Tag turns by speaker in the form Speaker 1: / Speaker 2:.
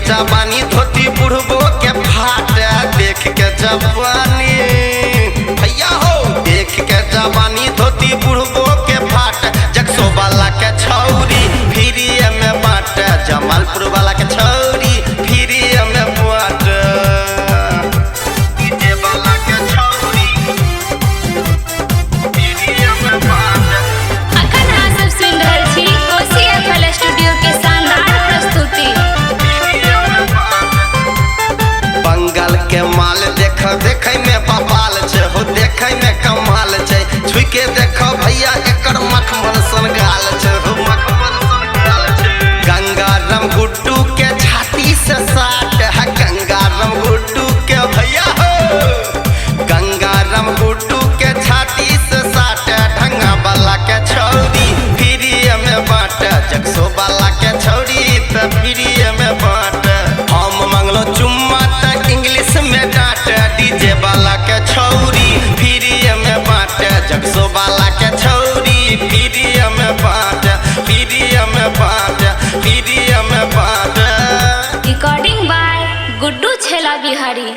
Speaker 1: जवानी धोती बुढ़बो के फाट देख के जवानी भैया हो देख के जवानी धोती बुढ़बो के फाट जक्सो वाला के छौरी फ्री में बाट जमालपुर वाला के छौरी फ्री में बाट डीजे वाला के छौरी फ्री में बाट।
Speaker 2: अखन अहाँ सब सुन रहल छी कोसी एफएल स्टूडियो के शानदार प्रस्तुति।
Speaker 1: बंगाल के माल देख देखे में बवाल छै हो देखे में कमाल छै छुई के देख भैया एकर मखमल सन गाल छै हो मखमल सन गाल छै। गंगाराम गुड्डू के छाती से साट है गंगाराम गुड्डू के भैया हो गंगाराम गुड्डू के छाती से साट ढंगा वाला के छौरी फ्री में बाट जक्सो वाला के छौरी त फ्री में बाट। हम मंगलो चुम्मा त इंग्लिश में डांट डीजे वाला के छौरी फ्री में बाट जक्सो वाला के छौरी फ्री में बाट फ्री में बाट फ्री में बाट।
Speaker 2: Recording by Guddu Chhela Bihari.